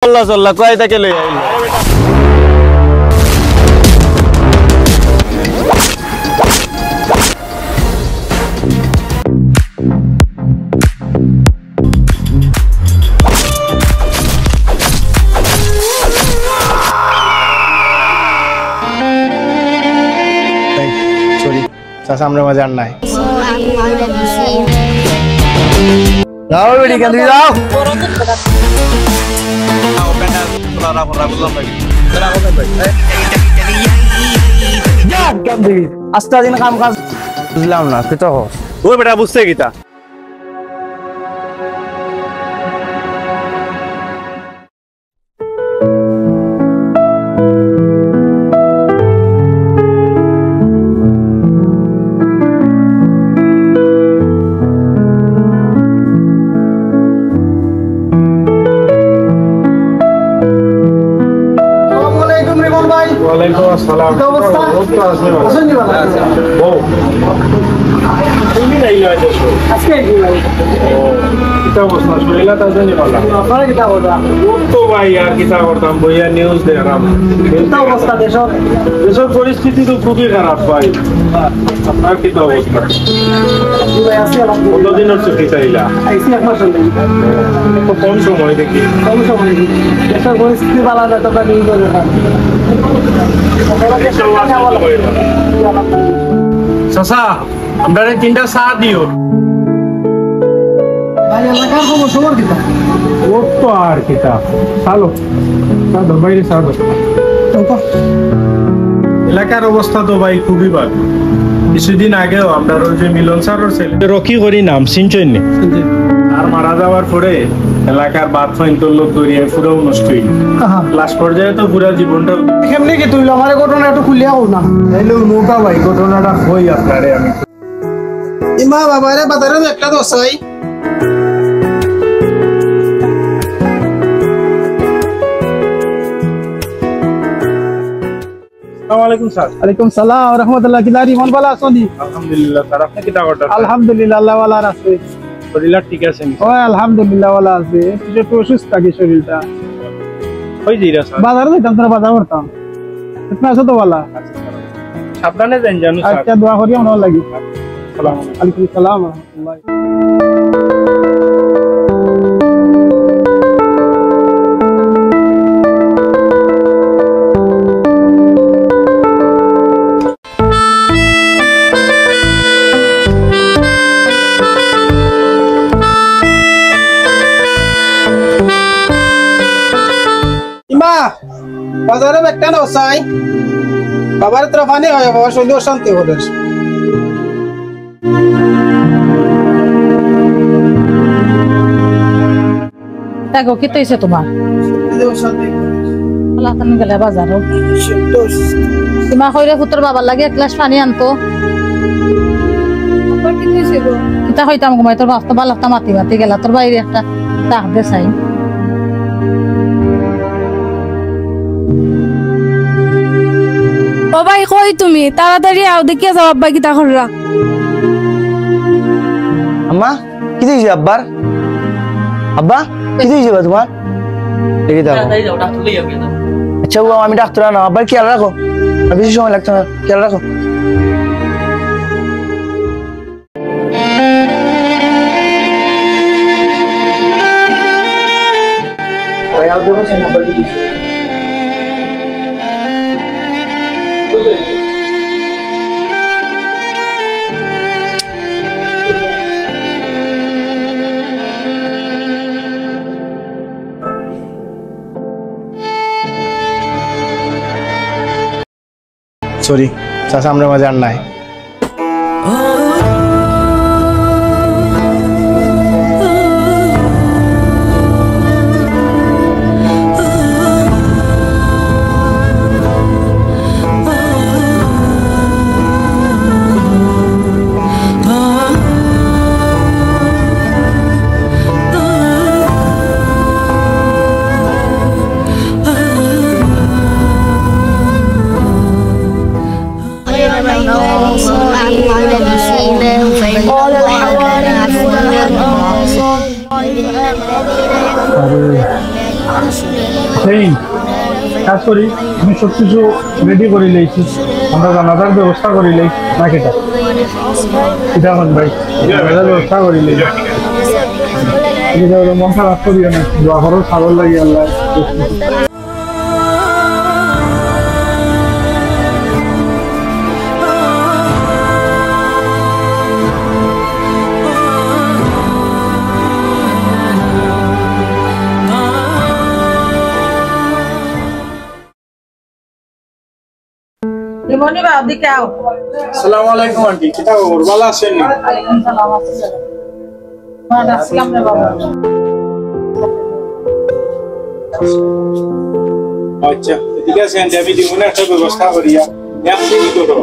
চল্লা চল্লা কয় তাকে লই আইল সরি চাচা আমরা মজা নাই যাও বেটি কেন তুই যাও আস্তা দিন কাম কাজ বুঝলাম না তুই তো ওই বেটা বুঝতে Gita Waalaikumsalam. Ini naik aja so. Asal ini. Oh, kita bos masuk ila tahu ni malah. Mana kita boda? Untuk bayar kita orang boya news deh ram. Kita bos tak desor. Desor परिस्थिति तो खूब ही खराब भाई. Apa kita bos? Juga asal lah. Untuk dinner cuci ila. ऐसी apa चलते? तो कौन समय देखी? कौन समय? Desor परिस्थिति वाला dah tu kan ini tu. চাচা আপনারে তিনটা চা দিও ভাই এলাকার খবর কিটা ও তো আর কিটা চলো চলো বাইরে চলো এলাকার অবস্থা তো ভাই খুবই ভালো কিছুদিন আগেও আপনার যে মিলন স্যারের ছেলে রকি করি নাম চিনছেন আর মারা যাওয়ার পরে এলাকার বাদ ফাইন্তর লোক দরিয়ে পুরো নষ্ট হইল লাস্ট পর্যায়ে তো পুরো জীবনটা কেমনি কি তুই আমার ঘটনা একটু খুলিয়া হোক না তাইলে নৌকা ভাই ঘটনাটা হই আপনারে আমি ইমা বাবারে বাজারে একটা দশাই আসসালামু আলাইকুম স্যার ওয়ালাইকুম সালাম ওয়া রাহমাতুল্লাহি কিদারি মন ভালো আছেন আলহামদুলিল্লাহ স্যার আপনি কি দাওয়াটা আলহামদুলিল্লাহ আল্লাহ ওয়ালা আছে শরীরটা ঠিক আছে নি ওই আলহামদুলিল্লাহ ওয়ালা আছে একটু অসুস্থ থাকি শরীরটা কই যাইরা স্যার বাজারে যাইতাম তোরা বাজার করতাম কিতনা আছে তো ওয়ালা সাবধানে যান জানো স্যার আচ্ছা দোয়া করি আমরা লাগি আসসালামু আলাইকুম সালাম ওয়া রাহমাতুল্লাহ বাজারে একটা নসাই বাবার ত্রফানি হয় বাবা শৈল শান্তি হলে দেখো কি তৈছে তোমার গেলে বাজারও সীমা কইরে পুত্র বাবার লাগে এক গ্লাস পানি আনতো কিতা হইতাম ঘুমাই তোর বাপ তো বালাটা মাতি মাতি গেলা তোর বাইরে একটা ডাক দে চাই ও ভাই কই তুমি তাড়াতাড়ি আও দেখিয়া যাও আব্বা কিতা কররা আম্মা কি দিয়েছে আব্বার আব্বা কি দিয়েছে তোমার দেখে দাও আচ্ছা ও আমি ডাক্তার না আব্বার খেয়াল রাখো বেশি সময় লাগছে না খেয়াল রাখো সরি চাচা আমরা মজা নাই সেই কাজ করি আমি সব কিছু রেডি করে লইছি আমরা জানাজার ব্যবস্থা করে লই না কেটা এটা হন ভাই জানাজার ব্যবস্থা করে লই মন খারাপ করিও না দোয়া করো সাগর লাগি আল্লাহ লিমনি বা ওদিকে আও। আসসালামু আলাইকুম আন্টি কিতা খবর ভালো আছেন নি ওয়ালাইকুম সালাম আসসালাম। ওয়ালাইকুম আসসালাম রে বাবা। আচ্ছা ঠিক আছে আন্টি আমি দিমনে একটা ব্যবস্থা করিয়া আপনি কি করো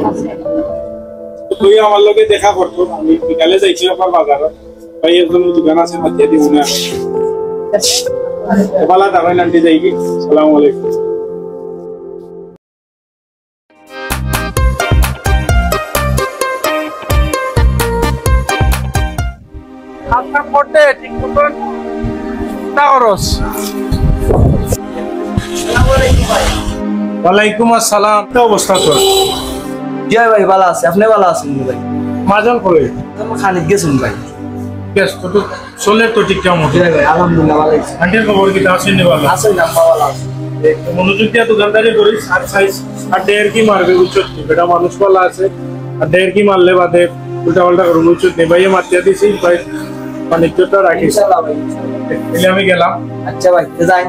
তুই আমার লগে দেখা করতো আমি বিকালে যাইছি আপনার বাজারে ভাই একজন দোকান আছে মাতিয়া দিমনে ভালো থাকেন আন্টি যাই কি আসসালামু আলাইকুম আপনার পড়তে ঠিক মতন তা করস ওয়ালাইকুম আসসালাম কি অবস্থা তোর জয় ভাই ভালো আছে আপনি ভালো আছেন ভাই মাজন করে খানিক গেছেন ভাই বেশ তো চলে তো ঠিকঠাক মতো জয় ভাই আলহামদুলিল্লাহ ভালো আছি আন্টির খবর কি আছেন নি ভালো আছেন না ভালো আছে মনোযোগ দিয়ে দোকানদারি করিস আর সাইজ আর ডের কি মারবে উচ্চত বেটা মানুষ ভালো আছে আর ডের কি মারলে বাদে উল্টা পাল্টা করুন উচ্চত নেই ভাই মাতিয়া দিছি ভাই বাণিজ্যটা রাখিস ইনশাআল্লাহ ভাই তাহলে আমি গেলাম আচ্ছা ভাই যাই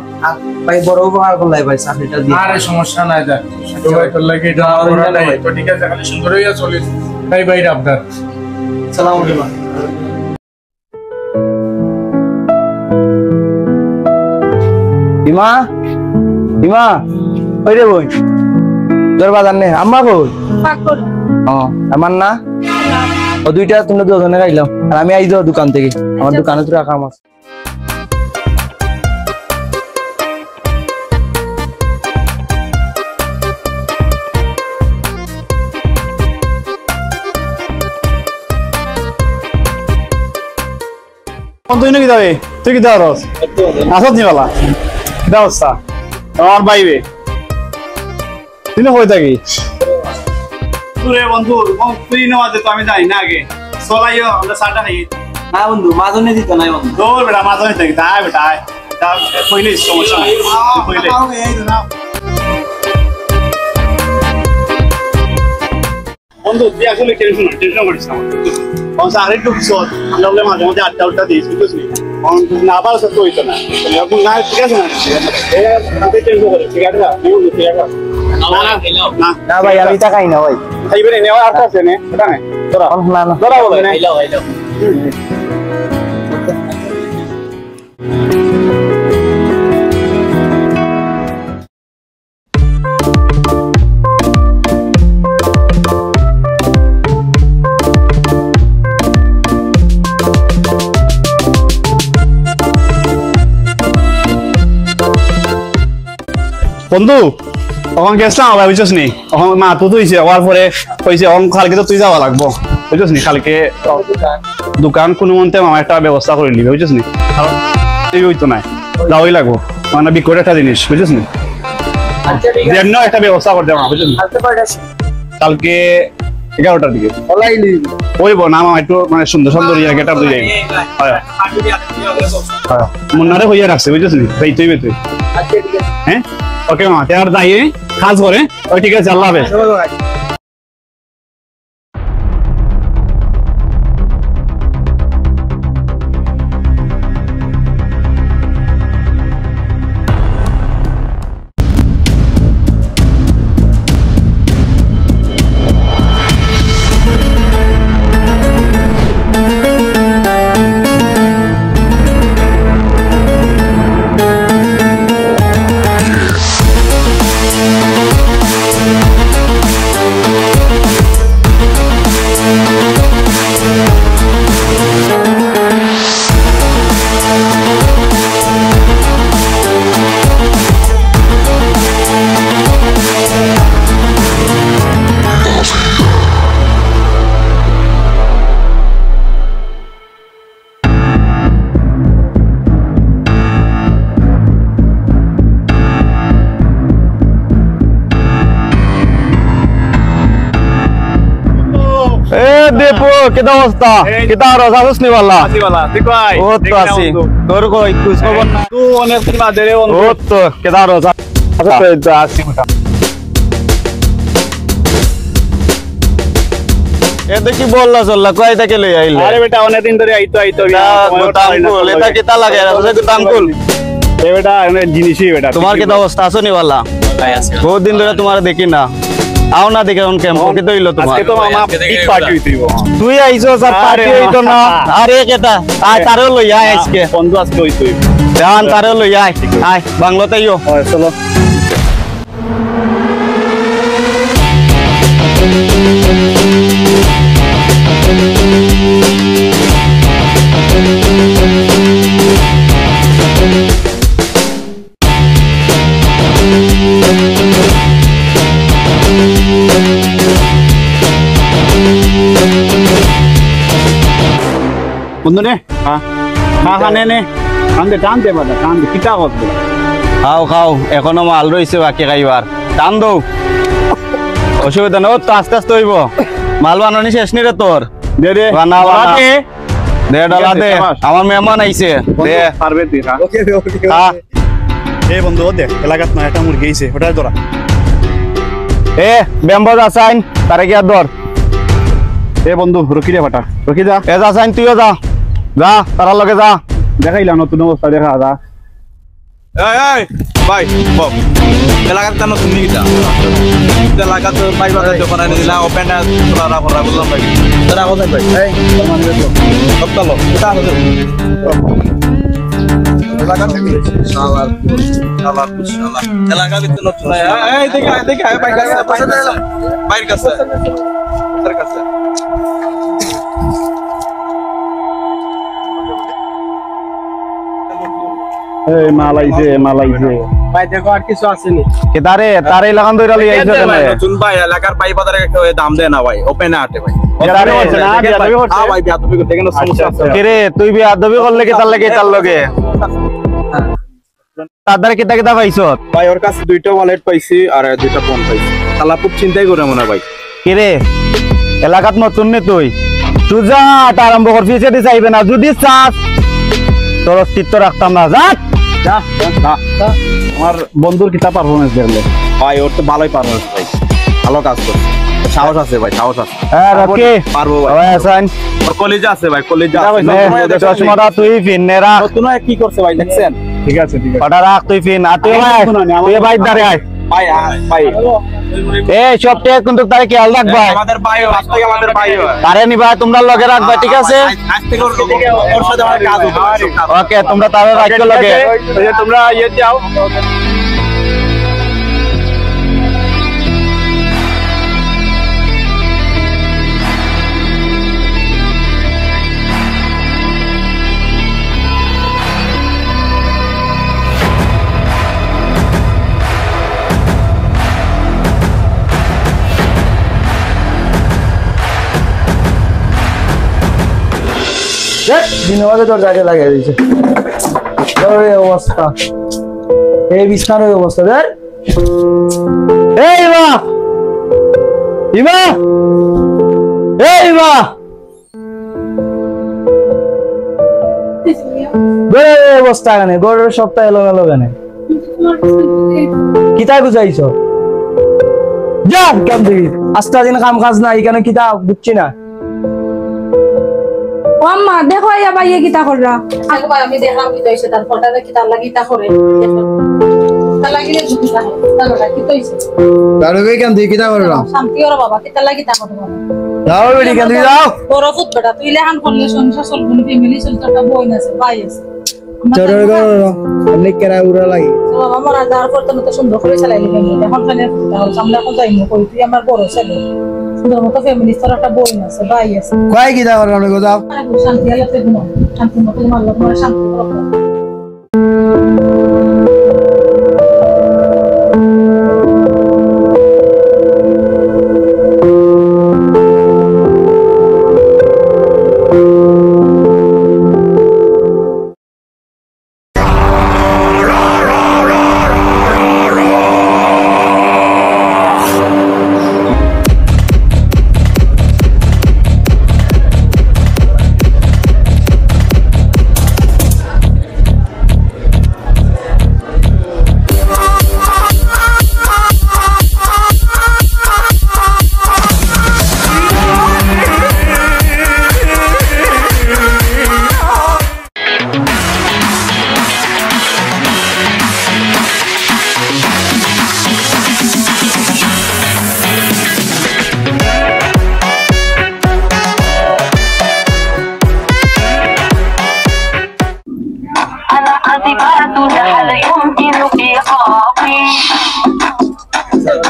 ভাই বড় উপকার করলাই ভাই চাকরিটা দিয়ে আরে সমস্যা নাই যা তো ভাই তোর লাগে এটা করা নাই তো ঠিক আছে খালি সুন্দর হইয়া চলিস ভাই ভাই আপনার আসসালামু আলাইকুম হিমা হিমা ওই রে বই তোর বাজার নে আম্মা কই পাকল আমার না ও দুইটা তুমি দুজনে খাইলাম আর আমি আই যাও দোকান থেকে আমার দোকানে তো রাখা মাছ তুই নাকি যাবে তুই কি দেওয়ার আসত নি বালা ব্যবস্থা আমার বাইবে তুই না হয়ে থাকি তুই বন্ধু তুই নেওয়া যেত আমি জানি না আগে চলাইও আমরা চাটা খাই না বন্ধু মাজনে দিত নাই বন্ধু তোর বেটা মাঝে থাকি তাই বেটা কইলে সমস্যা নাই কইলে বন্ধু তুই আসলে টেনশন করিস না চাকরির ঢুকছ আমরা মাঝে মাঝে আড্ডা উড্ডা দিয়েছি বুঝলি না আবার তো হইতো না এখন না ঠিক আছে না টেনশন করিস ঠিক আছে না না ভাই আমি টাকাই না ভাই খাইবে নেওয়া আর আছে নে ওটা নাই তোরা না না তোরা বলে না বন্ধু তখন গেছিলাম আবার বুঝছিস নি তখন মা তো তুইছে হওয়ার পরে কইছে এখন কালকে তো তুই যাওয়া লাগবো বুঝছিস নি কালকে দোকান কোনো মন্তে আমার একটা ব্যবস্থা করে নিবে বুঝছিস নি হইতো না যাওয়াই লাগবো মানে বিকট একটা জিনিস বুঝছিস নি যেন একটা ব্যবস্থা করতে আমার বুঝছিস কালকে 11টার দিকে ওইব না আমার একটু মানে সুন্দর সুন্দর ইয়া গেটার দুই যাইবে মুন্নারে হইয়া রাখছে বুঝছিস নি ভাই তুই তুই হ্যাঁ ওকে মা আর যাই কাজ করে ওই ঠিক আছে আল্লাহ হাফেজ দীপু কেটা অবস্থা কেটা আর আসছ নি বালা আসিবালা ঠিক ভাই ও তো আসি তোর কই খোঁজ খবর না তুই অনেক দিন বাদে রে বন্ধু ও তো কেটা আর আসি মোটা এ দেখি বললা চললা কই থেকে লই আইলে আরে বেটা অনেক দিন ধরে আইতো তামকুল এটা কেটা লাগে আছে তামকুল এ বেটা অনেক জিনিসই বেটা তোমার কেটা অবস্থা আছো নি বালা বহুত দিন ধরে তোমার দেখি না আও না দেখে কোন ক্যাম্প কে দইলো তোমার আজকে তো মামা বিগ পার্টি হইতিব তুই আইছো স্যার পার্টি হইতো না আরে কেটা আয় তারে লই আয় আজকে বন্ধু আজকে হইতিব জান তারে লই আয় আয় বাংলাতে আইও হয় চলো বন্ধু নে হ্যাঁ হ্যাঁ নে টানতে বাদা টানতে কিটা করবে খাও খাও এখনো মাল রইছে বাকি খাইবার টান দৌ অসুবিধা না ও তো আস্তে আস্তে হইব মাল বানানি শেষ নি রে তোর দে দে বানা বানা দে ডালা দে আমার মেহমান আইছে দে পারবে দি হ্যাঁ ওকে হ্যাঁ এই বন্ধু দে এলাকাত না একটা মুরগি আইছে ওটা ধরা এ বেম্বজ আসাইন তারে কি আর ধর এ বন্ধু রকি রে বাটা রকি যা এ আসাইন তুইও যা যা তার লগে যা দেখাইলা নতুন অবস্থা দেখা যা এই ভাই বল এলাকার কেন তুমি কিটা এলাকা তো ভাই বাজার দোকানে দিলা ওপেন তোরা করা বললাম ভাই তোরা কোথায় ভাই এই তোমার সব চলো এটা হবে এলাকা থেকে শালার শালা এলাকা ভিতরে নতুন এই দেখে ভাই কাছে বাইর কাছে তোর কাছে এই মালাইছে ভাই দেখো আর কিছু আসেনি কে তারে লাগান দইরা লই আইছো কেন নতুন ভাই এলাকার ভাই বাজারে দাম দেয় না ভাই ওপেনে আটে ভাই তারে ভাই বিয়াদবি করতে কেন সমস্যা আছে কে রে তুই বি আদবি করলে কি তার লাগে তার লগে তাদের কিতা কিতা পাইছো ভাই ওর কাছে দুইটা ওয়ালেট পাইছি আর দুইটা ফোন পাইছি তালা খুব চিন্তাই করে মনে ভাই কে রে এলাকাত নতুন নে তুই যা আরম্ভ করবি সেটি চাইবে না যদি চাস তোর অস্তিত্ব রাখতাম না যা আমার বন্ধুর কিতা পারফরমেন্স দেখলে ভাই ওর তো ভালোই পারফরমেন্স ভাই ভালো কাজ করছে সাহস আছে ভাই সাহস আছে হ্যাঁ রকি পারবো ভাই ওই আসান ওর কলেজে আছে ভাই কলেজে চশমাটা তুই ফিননেরা নতুন কি করছে ভাই দেখছেন ঠিক আছে ওটা রাখ তুই ফিন আর তুই ভাই দাঁড়ে আয় ভাই ভাই এই সব টেক কিন্তু তারে খেয়াল রাখবা আমাদের ভাই আজ থেকে আমাদের ভাই তারে নিবা তোমরা লগে রাখবা ঠিক আছে আজ থেকে ওর সাথে আমার কাজ হবে ওকে তোমরা তারে রাখতে লগে তোমরা ইয়ে যাও দিনবাদে তোর জায়গায় লাগিয়ে দিয়েছে অবস্থা এই বিছানার অবস্থা দেখ এই ইমা ইমা এই ইমা অবস্থা কেন গরুর সপ্তাহ এলো গেল কেন কিতা গুজাইছ যা কেম দেখি আস্তা দিন কাম কাজ নাই এখানে কিতা বুঝছি না ও আম্মা দেখো ইয়া বাইয়ে কিতা কররা আগে ভাই আমি দেখলাম কি হইছে তার ফটারে কি তার লাগি তা করে তার লাগি রে জুতি তা তার লাগি কি হইছে দাঁড়াবে কেন দেখি তা করলাম শান্তি ওর বাবা কি তার লাগি তা করে যাও বেটি কেন তুই যাও বড় ফুট বেটা তুই লেহান করলে সংসার চলবুনি ফ্যামিলি চলতে একটা বই আছে ভাই আছে চড়র গরো অনেক কেরা উড়া লাগি তো বাবা মরা যাওয়ার পর তো সুন্দর করে চালাইলি এখন খালি সামনে এখন যাইনি কই তুই আমার বড় ছেলে সুন্দর মতো ফ্যামিলি তোর একটা বই আছে ভাই আছে কয় কি তা করলাম গো যাও শান্তি আলাতে ঘুমো শান্তি মতো তোমার লোক শান্তি করো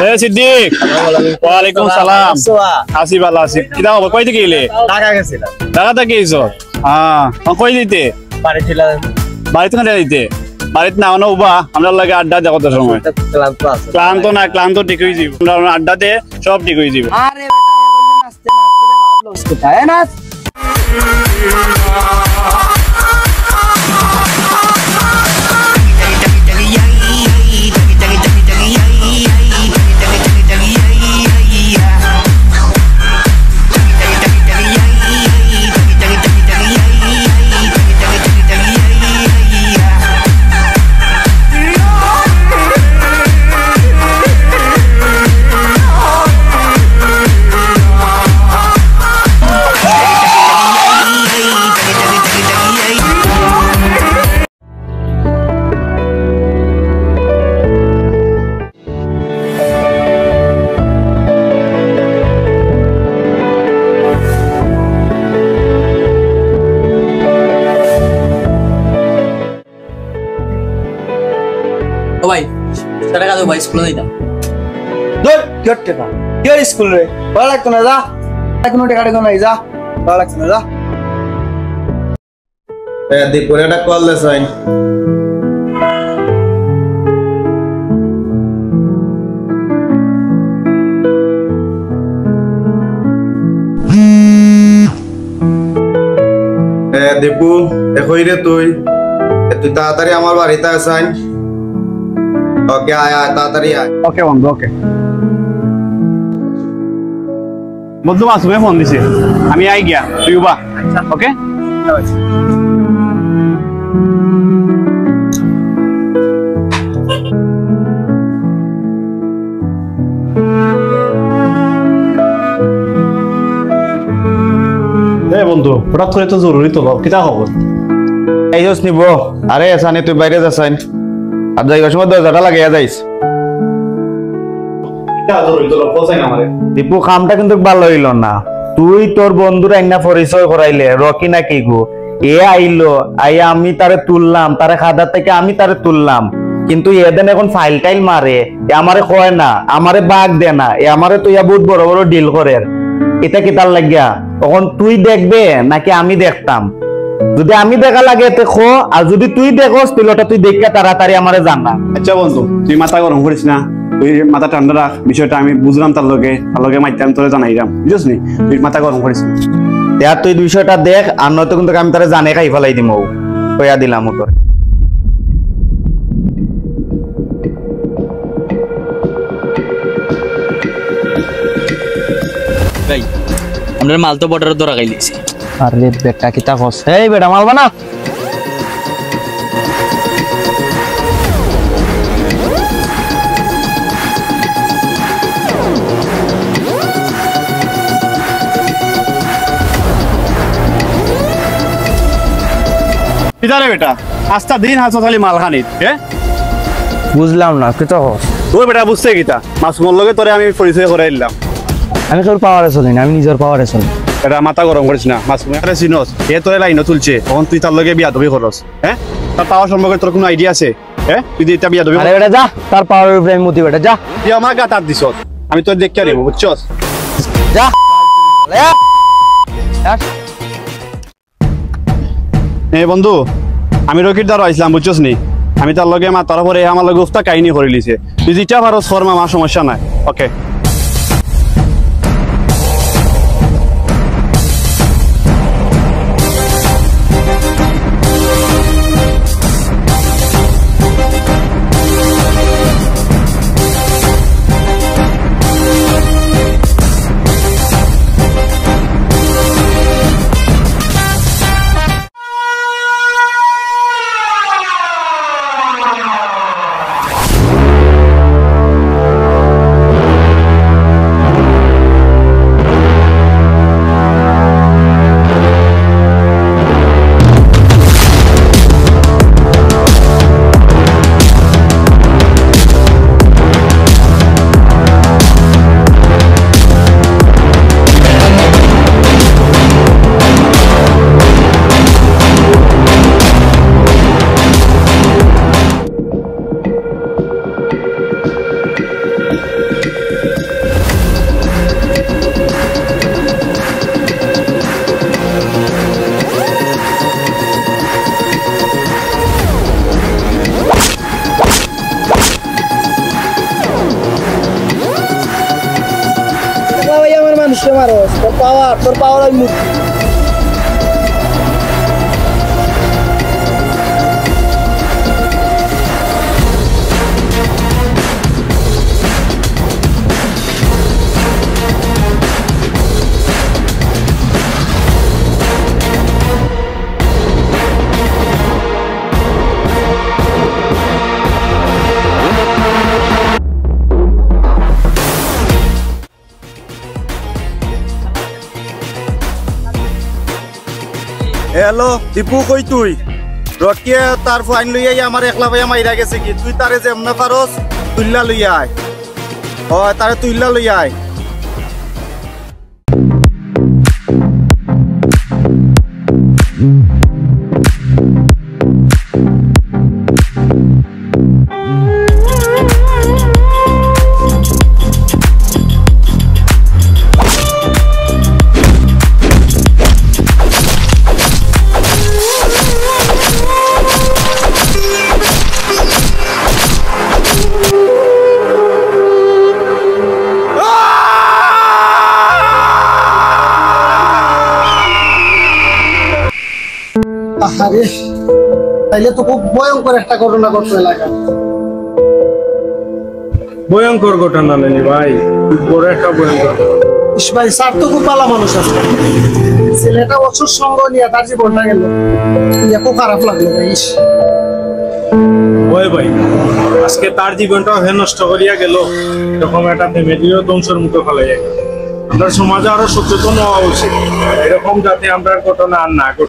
এ সিদ্দিক ওয়ালাইকুম সালাম আসি ভালো আছি কিটা খবর কই থেকে এলে ঢাকা গেছিলাম ঢাকা থেকে এসো কই দিতে বাড়ি ছিল বাড়িতে না দিতে বাড়িতে না উবা আমরা লাগে আড্ডা দেওয়া কত সময় ক্লান্ত আছে ক্লান্ত না ক্লান্ত ঠিক হয়ে যাব আমরা আড্ডা দে সব ঠিক হয়ে যাব আরে বেটা এখন আসতে ভাবলো কোথায় না ভাই টাকা দাও ভাই স্কুলে যাইতাম ধর কেটে না কে স্কুল রে ভালো লাগতো না যা কোনো টাকা টাকা নাই যা ভালো লাগতো না যা দীপুরে একটা কল দেন দীপু দেখই রে তুই তুই তাড়াতাড়ি আমার বাড়িতে আসাই ওকে আয় আয় তাড়াতাড়ি আয় ওকে বন্ধু ওকে বন্ধু মাসুমে ফোন দিছে আমি আই গিয়া তুই উবা ওকে বন্ধু হঠাৎ করে তো জরুরি তো কিতা খবর এই জোস নিব আরে এসানি তুই বাইরে যাসাইন আর যাইবার সময় দরজাটা লাগাইয়া যাইস দীপু কামটা কিন্তু ভালো হইল না তুই তোর বন্ধুর আইনা পরিচয় করাইলে রকি না কি গো এ আইলো আইয়া আমি তারে তুললাম তারে খাদার থেকে আমি তারে তুললাম কিন্তু এদেন এখন ফাইল টাইল মারে আমারে কয় না আমারে বাগ দে না আমারে তুই বহুত বড় বড় ডিল করে এটা কি তার লাগিয়া তখন তুই দেখবে নাকি আমি দেখতাম যদি আমি দেখা লাগে তে খো আর যদি তুই দেখোস তাহলে তুই দেখা তাড়াতাড়ি আমারে জানা আচ্ছা বন্ধু তুই মাথা গরম করিস না তুই মাথা ঠান্ডা রাখ বিষয়টা আমি বুঝলাম তার লগে মাইতাম তোরে জানাইলাম বুঝছিস নি তুই মাথা গরম করিস না দেখ তুই বিষয়টা দেখ আর নয়তো কিন্তু আমি তারে জানে খাই ফেলাই দিম কইয়া দিলাম তোর ভাই আমরা মাল তো বর্ডার ধরা গাইলিছি আরে বেটা কিতা কস এই বেটা মালবা না কিতারে বেটা আস্তা দিন হাসপাতালি মালখানিত বুঝলাম না কিতা কস তুই বেটা বুঝতে গিতা মাসুমর লগে তোরে আমি পরিচয় করাই দিলাম আমি তোর পাওয়ারে চলি না আমি নিজের পাওয়ারে চলি এটা মাথা গরম করিস না মাসুমের চিনস এ তোরে লাইন তুলছে তখন তুই তার লগে বিয়া দবি করস তার পাওয়ার সম্পর্কে তোর কোনো আইডিয়া আছে তুই এটা বিয়া দবি আরে বেটা যা তার পাওয়ারের উপরে আমি মতি বেটা যা তুই আমার গা তার দিস আমি তোর দেখতে নেবো বুঝছস যা বন্ধু আমি রকির দ্বারা আইসলাম বুঝছস নি আমি তার লগে তার পরে আমার লগে উফতা কাহিনী করে লিছে তুই যেটা পারো শর্মা আমার সমস্যা নাই ওকে কিসে মারস তোর পাওয়ার আমি মুক্তি হ্যালো দীপু কই তুই রকিয়ে তার ফাইন লইয়াই আমার একলা ভাইয়া মাইরা গেছে কি তুই তারে যেমনে পারস তুইলা লইয়া আয় হয় তারে তুইলা লইয়া আয় আরে তাইলে তো খুব ভয়ঙ্কর একটা ঘটনা ঘটলো এলাকায় ভয়ঙ্কর ঘটনা নেই ভাই, খুব বড় একটা ভয়ঙ্কর। ভাই স্যার তো খুব ভালো মানুষ আছে, ছেলেটা অসুর সঙ্গ নিয়ে তার জীবনটা গেল, খুব খারাপ লাগলো ভাই। ওই ভাই আজকে তার জীবনটা হে নষ্ট করিয়া গেল, এরকম একটা ফ্যামিলিও ধ্বংসের মুখে ফেলে যায়। আমরা সমাজে আরো সচেতন হওয়া উচিত, এরকম যাতে আমরা ঘটনা আর না ঘটে।